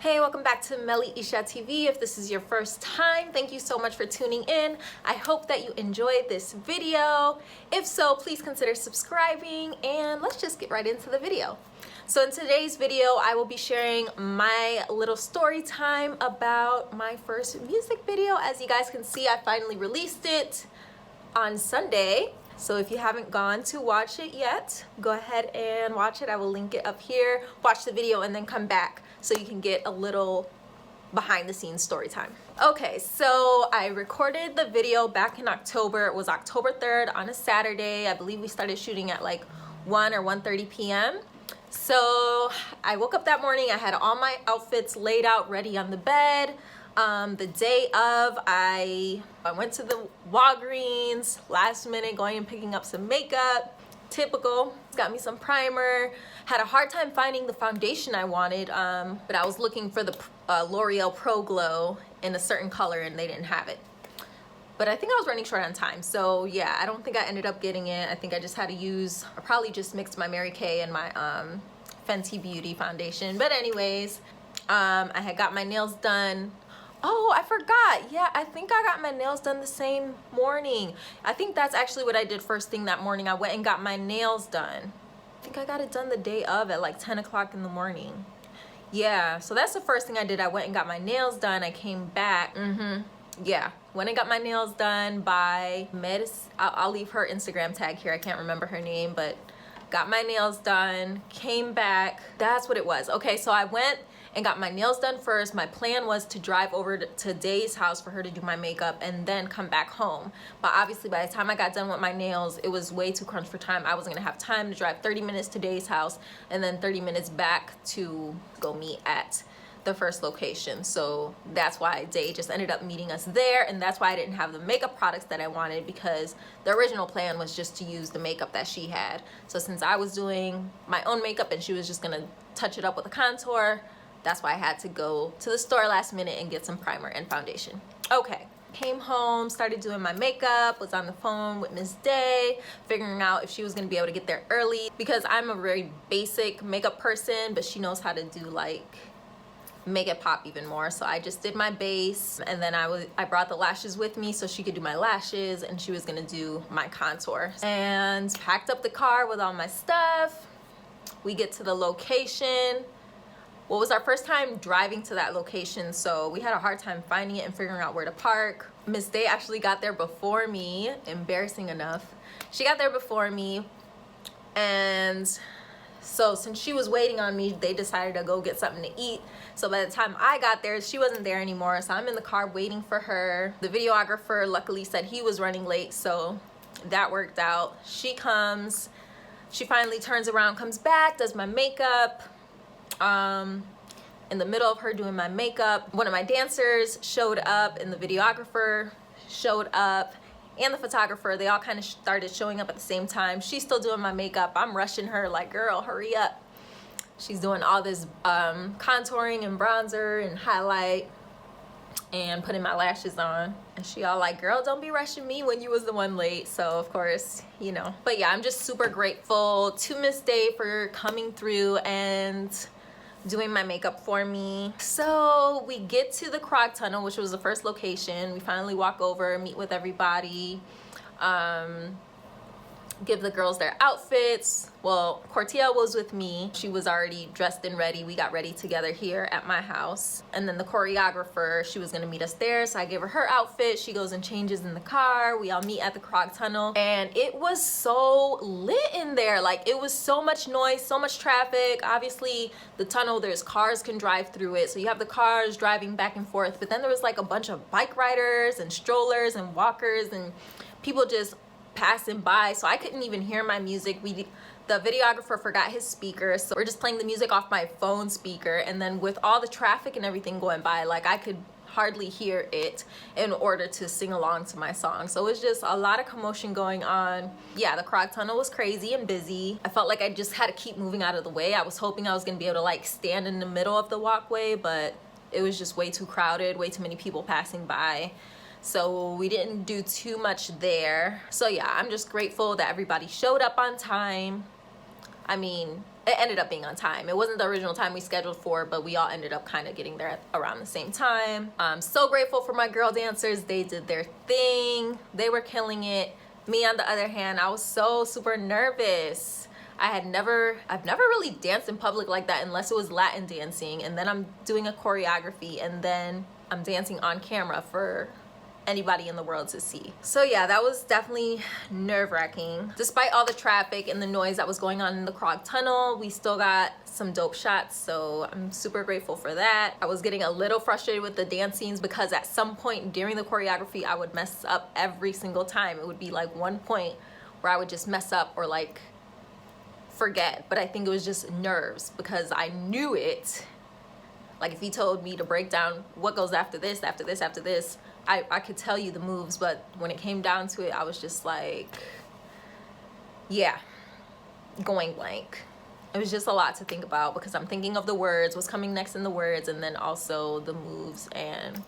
Hey, welcome back to Melly Isha TV. If this is your first time, thank you so much for tuning in. I hope that you enjoyed this video. If so, please consider subscribing and let's just get right into the video. So in today's video, I will be sharing my little story time about my first music video. As you guys can see, I finally released it on Sunday. So if you haven't gone to watch it yet, go ahead and watch it. I will link it up here. Watch the video and then come back so you can get a little behind the scenes story time. Okay, so I recorded the video back in October. It was October 3rd on a Saturday. I believe we started shooting at like 1 or 1:30 p.m. So I woke up that morning. I had all my outfits laid out ready on the bed. The day of, I went to the Walgreens last minute, going and picking up some makeup. Typical. Got me some primer. Had a hard time finding the foundation I wanted, but I was looking for the L'Oreal Pro Glow in a certain color and they didn't have it. But I think I was running short on time, so yeah, I don't think I ended up getting it. I think I just had to use, I probably just mixed my Mary Kay and my Fenty Beauty foundation. But anyways, I had got my nails done. Oh, I forgot. Yeah, I think I got my nails done the same morning. I think that's actually what I did first thing that morning. I went and got my nails done. I think I got it done the day of at like 10 o'clock in the morning. Yeah, so that's the first thing I did. I went and got my nails done. I came back. Yeah, went and got my nails done by I'll leave her Instagram tag here. I can't remember her name, but got my nails done, came back. That's what it was. Okay, so I went and got my nails done first. My plan was to drive over to Day's house for her to do my makeup and then come back home. But obviously by the time I got done with my nails, it was way too crunch for time. I wasn't gonna have time to drive 30 minutes to Day's house and then 30 minutes back to go meet at the first location. So that's why Day just ended up meeting us there, and that's why I didn't have the makeup products that I wanted, because the original plan was just to use the makeup that she had. So since I was doing my own makeup and she was just gonna touch it up with a contour, that's why I had to go to the store last minute and get some primer and foundation. Okay, came home, started doing my makeup, was on the phone with Miss Day, figuring out if she was gonna be able to get there early, because I'm a very basic makeup person, but she knows how to do like make it pop even more. So I just did my base, and then I brought the lashes with me so she could do my lashes, and she was gonna do my contour. And packed up the car with all my stuff. We get to the location. Well, it was our first time driving to that location, so we had a hard time finding it and figuring out where to park. Miss Day actually got there before me, embarrassing enough. She got there before me, and so since she was waiting on me, they decided to go get something to eat. So by the time I got there, she wasn't there anymore, so I'm in the car waiting for her. The videographer luckily said he was running late, so that worked out. She comes, she finally turns around, comes back, does my makeup. In the middle of her doing my makeup, one of my dancers showed up and the videographer showed up and the photographer. They all kind of started showing up at the same time. She's still doing my makeup. I'm rushing her like, girl, hurry up. She's doing all this contouring and bronzer and highlight and putting my lashes on. And she all like, girl, don't be rushing me when you was the one late. So of course, you know. But yeah, I'm just super grateful to Miss Day for coming through and doing my makeup for me. So we get to the Krog Tunnel, which was the first location. We finally walk over, meet with everybody, give the girls their outfits. Well, Cortia was with me. She was already dressed and ready. We got ready together here at my house. And then the choreographer, she was gonna meet us there. So I gave her her outfit. She goes and changes in the car. We all meet at the Krog Tunnel. And it was so lit in there. Like, it was so much noise, so much traffic. Obviously, the tunnel, there's cars can drive through it. So you have the cars driving back and forth. But then there was like a bunch of bike riders and strollers and walkers and people just passing by, so I couldn't even hear my music. The videographer forgot his speaker, so we're just playing the music off my phone speaker, and then with all the traffic and everything going by, like, I could hardly hear it in order to sing along to my song. So it was just a lot of commotion going on. Yeah, the Krog Tunnel was crazy and busy. I felt like I just had to keep moving out of the way. I was hoping I was gonna be able to like stand in the middle of the walkway, but it was just way too crowded, way too many people passing by. So we didn't do too much there. So yeah, I'm just grateful that everybody showed up on time. I mean, it ended up being on time. It wasn't the original time we scheduled for, but we all ended up kind of getting there around the same time. I'm so grateful for my girl dancers. They did their thing. They were killing it. Me, on the other hand, I was so super nervous. I've never really danced in public like that unless it was Latin dancing, and then I'm doing a choreography, and then I'm dancing on camera for anybody in the world to see. So yeah, that was definitely nerve-wracking. Despite all the traffic and the noise that was going on in the Krog Tunnel, we still got some dope shots, so I'm super grateful for that. I was getting a little frustrated with the dance scenes because at some point during the choreography, I would mess up every single time. It would be like one point where I would just mess up or like forget, but I think it was just nerves because I knew it. Like if he told me to break down what goes after this, after this, after this, I could tell you the moves, but when it came down to it, I was just like, yeah, going blank. It was just a lot to think about because I'm thinking of the words, what's coming next in the words, and then also the moves and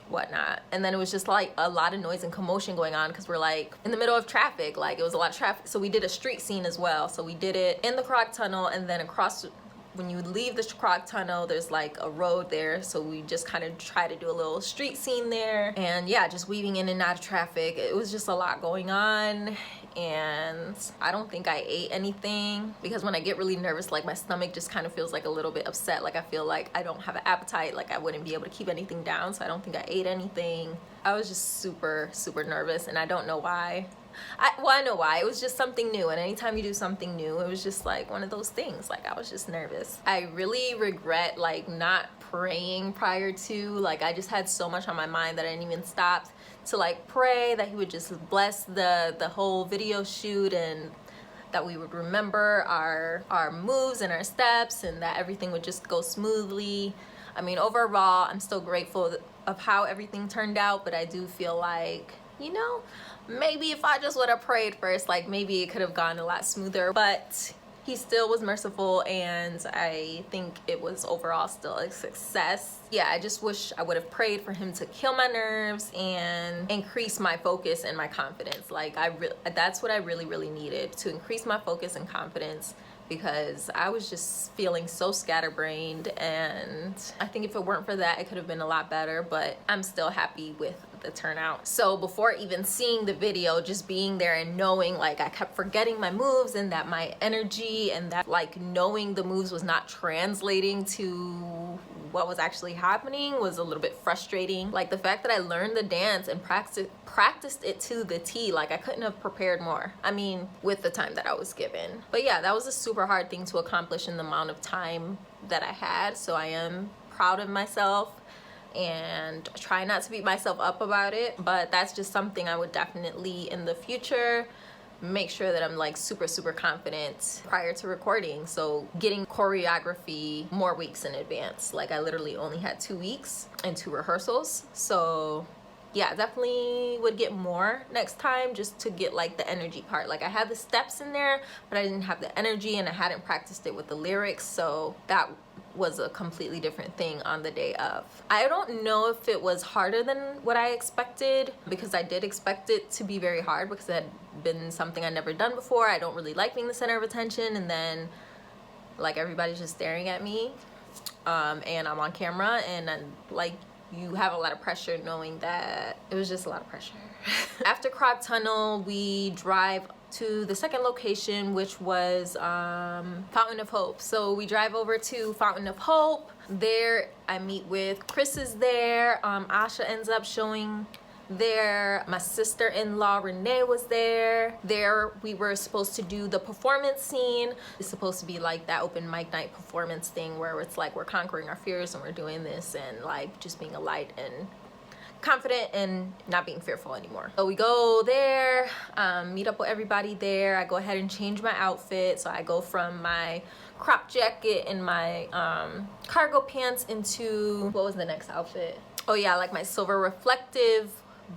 whatnot. And then it was just like a lot of noise and commotion going on because we're like in the middle of traffic. Like it was a lot of traffic. So we did a street scene as well. So we did it in the Krog Tunnel, and then across, when you leave the Krog Tunnel, there's like a road there. So we just kind of try to do a little street scene there. And yeah, just weaving in and out of traffic. It was just a lot going on. And I don't think I ate anything because when I get really nervous, like my stomach just kind of feels like a little bit upset. Like I feel like I don't have an appetite. Like I wouldn't be able to keep anything down. So I don't think I ate anything. I was just super, super nervous, and I don't know why. I know why. It was just something new, and anytime you do something new, it was just like one of those things. Like I was just nervous. I really regret like not praying prior to. Like I just had so much on my mind that I didn't even stop to like pray that he would just bless the whole video shoot, and that we would remember our moves and our steps, and that everything would just go smoothly. I mean, overall, I'm still grateful of how everything turned out, but I do feel like, you know, maybe if I just would have prayed first, like maybe it could have gone a lot smoother. But he still was merciful, and I think it was overall still a success. Yeah, I just wish I would have prayed for him to kill my nerves and increase my focus and my confidence. Like that's what I really, really needed, to increase my focus and confidence, because I was just feeling so scatterbrained, and I think if it weren't for that, it could have been a lot better, but I'm still happy with the turnout. So before even seeing the video, just being there and knowing, like I kept forgetting my moves, and that my energy and that like knowing the moves was not translating to what was actually happening was a little bit frustrating. Like the fact that I learned the dance and practiced it to the T, like I couldn't have prepared more. I mean, with the time that I was given. But yeah, that was a super hard thing to accomplish in the amount of time that I had. So I am proud of myself and try not to beat myself up about it. But that's just something I would definitely in the future make sure that I'm like super, super confident prior to recording. So getting choreography more weeks in advance. Like I literally only had 2 weeks and 2 rehearsals. So yeah, definitely would get more next time, just to get like the energy part. Like I had the steps in there, but I didn't have the energy, and I hadn't practiced it with the lyrics. So that was a completely different thing on the day of. I don't know if it was harder than what I expected, because I did expect it to be very hard because it had been something I'd never done before. I don't really like being the center of attention, and then like everybody's just staring at me, and I'm on camera, and I'm like, you have a lot of pressure, knowing that it was just a lot of pressure. After Krog Tunnel, we drive to the second location, which was Fountain of Hope. So we drive over to Fountain of Hope. There I meet with Chris is there. Asha ends up showing there. My sister-in-law Renee was there. There we were supposed to do the performance scene. It's supposed to be like that open mic night performance thing where it's like we're conquering our fears and we're doing this, and like just being a light and confident and not being fearful anymore. So we go there, meet up with everybody there. I go ahead and change my outfit. So I go from my crop jacket and my cargo pants into, what was the next outfit? Oh yeah, like my silver reflective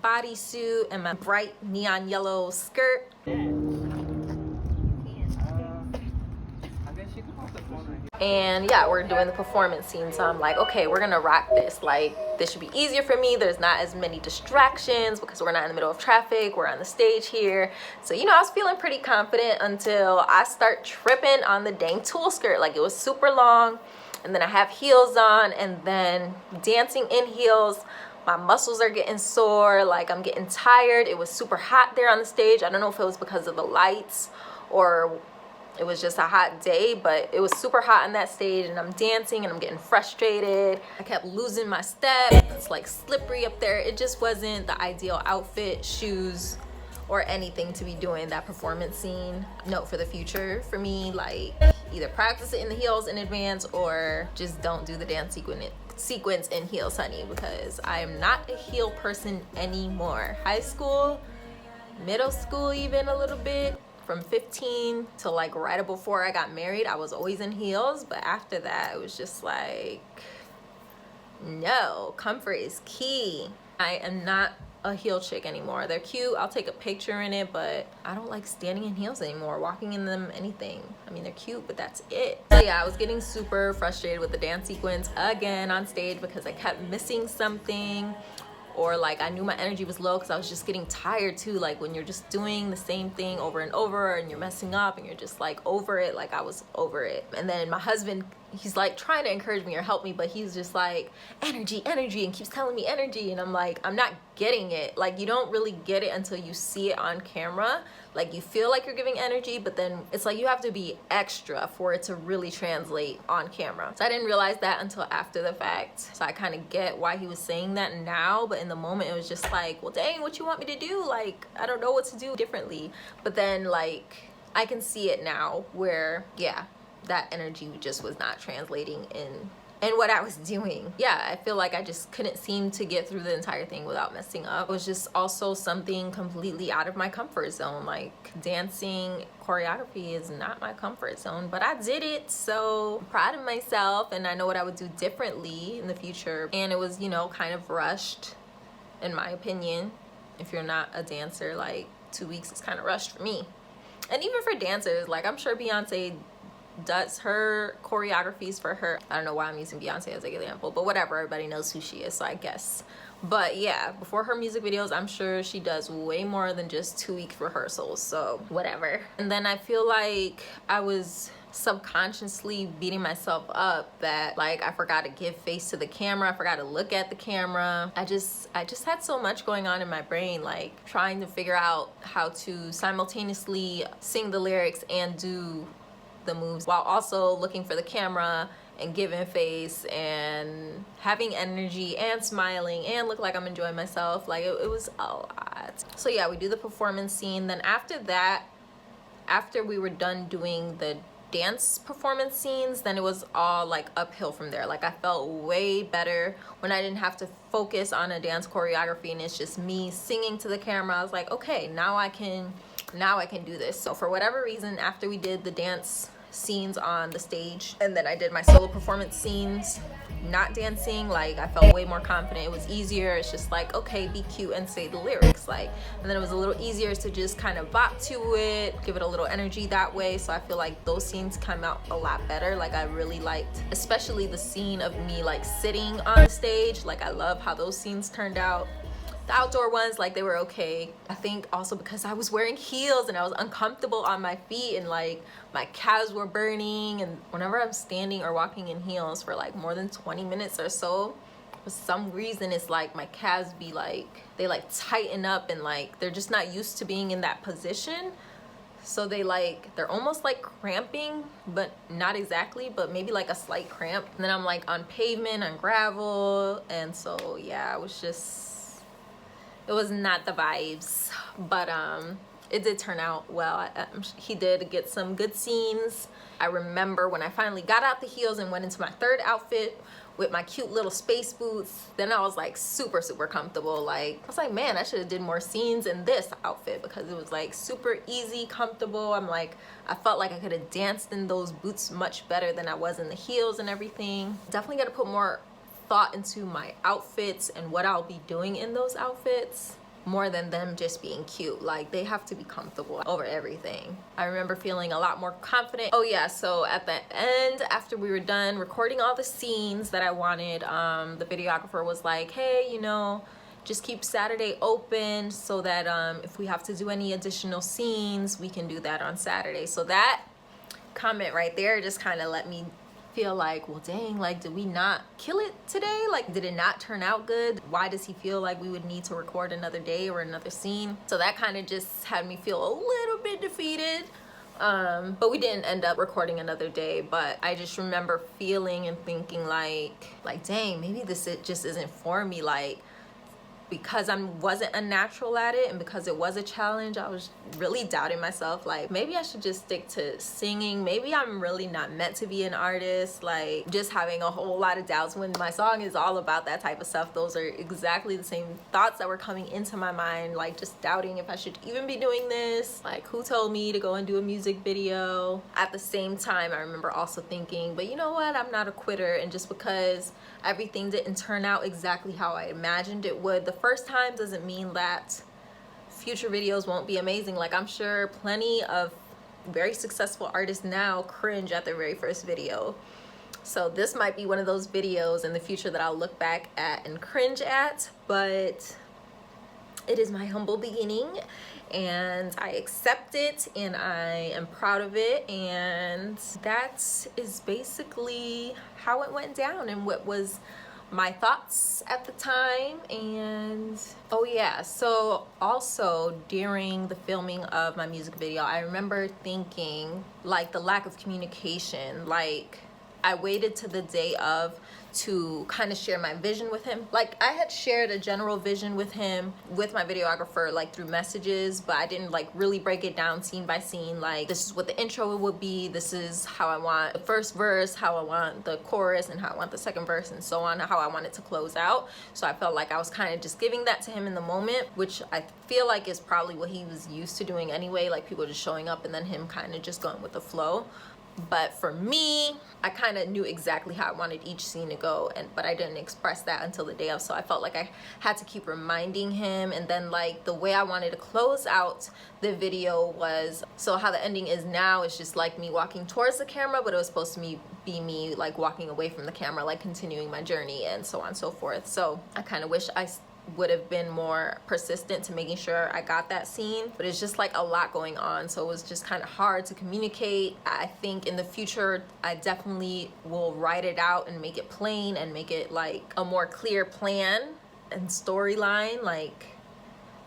bodysuit and my bright neon yellow skirt. And yeah, we're doing the performance scene, so I'm like, okay, we're gonna rock this. Like, this should be easier for me. There's not as many distractions because we're not in the middle of traffic. We're on the stage here. So, you know, I was feeling pretty confident until I start tripping on the dang tulle skirt. Like, it was super long, and then I have heels on, and then dancing in heels, my muscles are getting sore, like I'm getting tired. It was super hot there on the stage. I don't know if it was because of the lights or it was just a hot day, but it was super hot on that stage, and I'm dancing and I'm getting frustrated. I kept losing my step. It's like slippery up there. It just wasn't the ideal outfit, shoes, or anything to be doing that performance scene. Note for the future for me, like either practice it in the heels in advance or just don't do the dance sequence in heels, honey, because I am not a heel person anymore. High school, middle school, even a little bit. From 15 to like right before I got married, I was always in heels, but after that it was just like, no, comfort is key. I am not a heel chick anymore. They're cute, I'll take a picture in it, but I don't like standing in heels anymore, walking in them, anything. I mean, they're cute, but that's it. So yeah, I was getting super frustrated with the dance sequence again on stage because I kept missing something, or like I knew my energy was low because I was just getting tired too. Like when you're just doing the same thing over and over and you're messing up and you're just like over it, like I was over it. And then my husband, he's like trying to encourage me or help me, but he's just like, energy, energy, and keeps telling me energy. And I'm like, I'm not getting it. Like, you don't really get it until you see it on camera. Like, you feel like you're giving energy, but then it's like you have to be extra for it to really translate on camera. So I didn't realize that until after the fact. So I kind of get why he was saying that now, but in the moment it was just like, well, dang, what you want me to do? Like, I don't know what to do differently. But then like I can see it now where, yeah, that energy just was not translating in what I was doing. Yeah, I feel like I just couldn't seem to get through the entire thing without messing up. It was just also something completely out of my comfort zone. Like, dancing choreography is not my comfort zone, but I did it, so I'm proud of myself, and I know what I would do differently in the future. And it was, you know, kind of rushed, in my opinion. If you're not a dancer, like 2 weeks is kind of rushed for me. And even for dancers, like I'm sure Beyonce does her choreographies for her. I don't know why I'm using Beyonce as an example, but whatever, everybody knows who she is, so I guess. But yeah, before her music videos, I'm sure she does way more than just 2 week rehearsals, so whatever. And then I feel like I was subconsciously beating myself up that like I forgot to give face to the camera, I forgot to look at the camera. I just had so much going on in my brain, like trying to figure out how to simultaneously sing the lyrics and do the moves while also looking for the camera and giving face and having energy and smiling and look like I'm enjoying myself. Like it was a lot. So yeah, we do the performance scene. Then after that, after we were done doing the dance performance scenes, then it was all like uphill from there. Like I felt way better when I didn't have to focus on a dance choreography and it's just me singing to the camera. I was like, okay, now I can do this. So for whatever reason, after we did the dance scenes on the stage and then I did my solo performance scenes not dancing, like I felt way more confident. It was easier. It's just like, okay, be cute and say the lyrics, like, and then it was a little easier to just kind of bop to it, give it a little energy that way. So I feel like those scenes come out a lot better. Like I really liked especially the scene of me like sitting on the stage. Like I love how those scenes turned out. The outdoor ones, like they were okay. I think also because I was wearing heels and I was uncomfortable on my feet and like my calves were burning, and whenever I'm standing or walking in heels for like more than 20 minutes or so, for some reason it's like my calves be like, they like tighten up and like they're just not used to being in that position. So they're almost like cramping, but not exactly, but maybe like a slight cramp. And then I'm like on pavement, on gravel, and so yeah, it was not the vibes, but it did turn out well. He did get some good scenes. I remember when I finally got out the heels and went into my third outfit with my cute little space boots, then I was like super, super comfortable. Like I was like, man, I should have did more scenes in this outfit because it was like super easy, comfortable. I'm like, I felt like I could have danced in those boots much better than I was in the heels and everything. Definitely got to put more thought into my outfits and what I'll be doing in those outfits more than them just being cute. Like, they have to be comfortable over everything. I remember feeling a lot more confident. Oh yeah, so at the end, after we were done recording all the scenes that I wanted, the videographer was like, hey, you know, just keep Saturday open so that if we have to do any additional scenes, we can do that on Saturday. So that comment right there just kind of let me feel like, well, dang, like, did we not kill it today? Like, did it not turn out good? Why does he feel like we would need to record another day or another scene? So that kind of just had me feel a little bit defeated. But we didn't end up recording another day. But I just remember feeling and thinking like dang, maybe this just isn't for me. Like, because I wasn't a natural at it, and because it was a challenge, I was really doubting myself. Like, maybe I should just stick to singing. Maybe I'm really not meant to be an artist. Like, just having a whole lot of doubts when my song is all about that type of stuff. Those are exactly the same thoughts that were coming into my mind. Like, just doubting if I should even be doing this. Like, who told me to go and do a music video? At the same time, I remember also thinking, but you know what? I'm not a quitter. And just because everything didn't turn out exactly how I imagined it would the first time doesn't mean that future videos won't be amazing. Like, I'm sure plenty of very successful artists now cringe at their very first video. So this might be one of those videos in the future that I'll look back at and cringe at, but it is my humble beginning and I accept it and I am proud of it. And that is basically how it went down and what was my thoughts at the time. And oh yeah, so also during the filming of my music video, I remember thinking like the lack of communication. Like, I waited to the day of to kind of share my vision with him. Like, I had shared a general vision with him, with my videographer, like through messages, but I didn't like really break it down scene by scene. Like, this is what the intro would be, this is how I want the first verse, how I want the chorus, and how I want the second verse, and so on, how I want it to close out. So I felt like I was kind of just giving that to him in the moment, which I feel like is probably what he was used to doing anyway, like people just showing up and then him kind of just going with the flow. But for me, I kind of knew exactly how I wanted each scene to go, but I didn't express that until the day of. So I felt like I had to keep reminding him. And then like the way I wanted to close out the video was, so how the ending is now is just like me walking towards the camera, but it was supposed to be me like walking away from the camera, like continuing my journey and so on and so forth. So I kind of wish I would have been more persistent to making sure I got that scene, but it's just like a lot going on, so it was just kind of hard to communicate. I think in the future I definitely will write it out and make it plain and make it like a more clear plan and storyline. Like,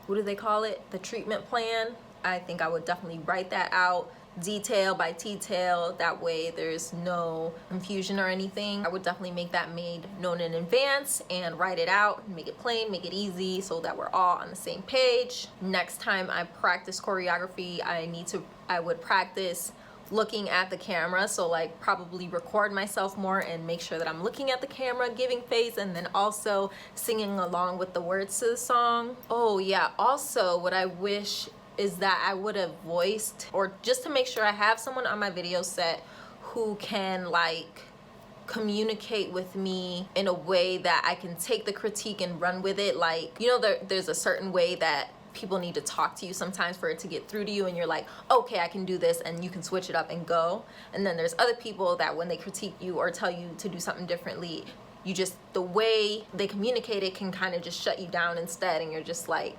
what do they call it, the treatment plan? I think I would definitely write that out detail by detail, that way there's no confusion or anything. I would definitely make that made known in advance and write it out, make it plain, make it easy, so that we're all on the same page. Next time I practice choreography, I would practice looking at the camera, so like probably record myself more and make sure that I'm looking at the camera, giving face, and then also singing along with the words to the song. Oh yeah, also what I wish is that I would have voiced, or just to make sure I have someone on my video set who can like communicate with me in a way that I can take the critique and run with it. Like, you know, there's a certain way that people need to talk to you sometimes for it to get through to you, and you're like, okay, I can do this, and you can switch it up and go. And then there's other people that when they critique you or tell you to do something differently, you just, the way they communicate it can kind of just shut you down instead, and you're just like,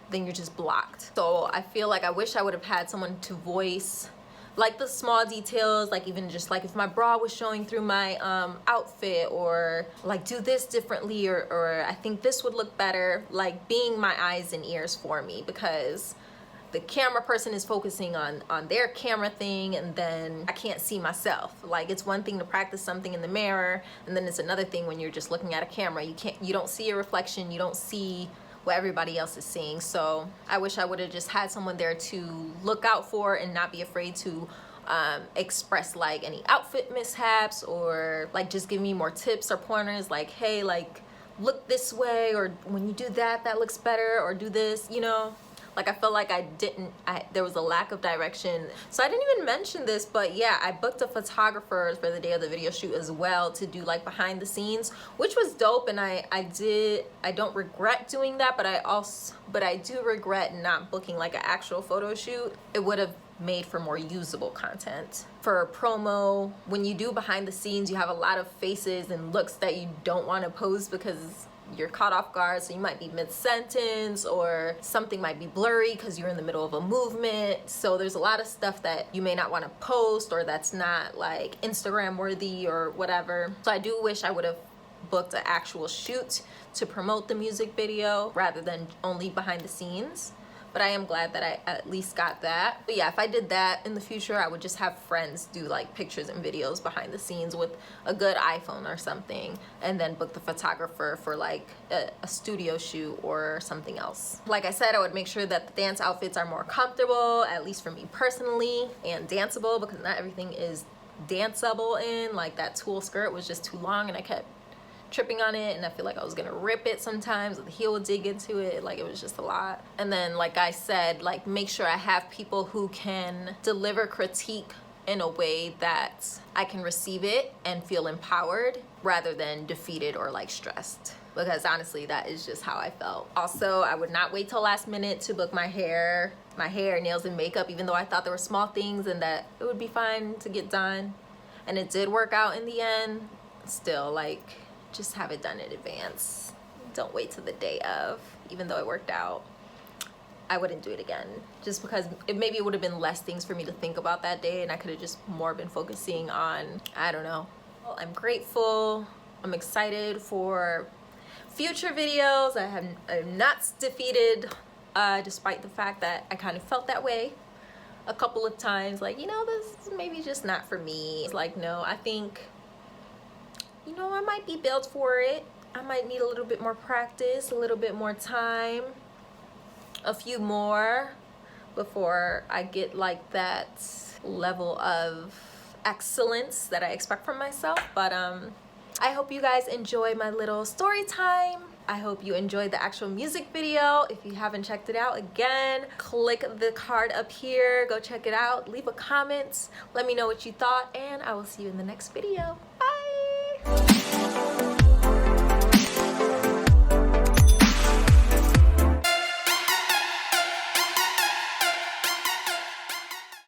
then you're just blocked. So I feel like I wish I would have had someone to voice like the small details, like even just like if my bra was showing through my outfit, or like do this differently, or I think this would look better, like being my eyes and ears for me, because the camera person is focusing on their camera thing, and then I can't see myself. Like, it's one thing to practice something in the mirror, and then it's another thing when you're just looking at a camera. You don't see your reflection, you don't see what everybody else is seeing. So I wish I would have just had someone there to look out for and not be afraid to express like any outfit mishaps, or like just give me more tips or pointers, like, hey, like look this way, or when you do that, that looks better, or do this, you know. Like I felt like there was a lack of direction. So I didn't even mention this, but yeah, I booked a photographer for the day of the video shoot as well to do like behind the scenes, which was dope. And I don't regret doing that, but I do regret not booking like an actual photo shoot. It would have made for more usable content. For promo, when you do behind the scenes, you have a lot of faces and looks that you don't want to post because you're caught off guard. So you might be mid-sentence, or something might be blurry because you're in the middle of a movement. So there's a lot of stuff that you may not want to post, or that's not like Instagram worthy or whatever. So I do wish I would have booked an actual shoot to promote the music video rather than only behind the scenes. But I am glad that I at least got that. But yeah, if I did that in the future, I would just have friends do like pictures and videos behind the scenes with a good iPhone or something, and then book the photographer for like a studio shoot or something else. Like I said, I would make sure that the dance outfits are more comfortable, at least for me personally, and danceable, because not everything is danceable in. Like that tulle skirt was just too long and I kept tripping on it, and I feel like I was gonna rip it sometimes. The heel would dig into it, like it was just a lot. And then like I said, like make sure I have people who can deliver critique in a way that I can receive it and feel empowered rather than defeated or like stressed, because honestly that is just how I felt. Also, I would not wait till last minute to book my hair, nails, and makeup, even though I thought there were small things and that it would be fine to get done, and it did work out in the end. Still, like, just have it done in advance. Don't wait till the day of. Even though it worked out, I wouldn't do it again, just because maybe it would have been less things for me to think about that day, and I could have just more been focusing on, I don't know. Well, I'm grateful. I'm excited for future videos. I'm not defeated, despite the fact that I kind of felt that way a couple of times. Like, you know, this is maybe just not for me. It's like, no, I think, you know, I might be built for it. I might need a little bit more practice, a little bit more time, a few more before I get like that level of excellence that I expect from myself. But I hope you guys enjoy my little story time. I hope you enjoyed the actual music video. If you haven't checked it out, again, click the card up here, go check it out, leave a comment, let me know what you thought, and I will see you in the next video. Bye.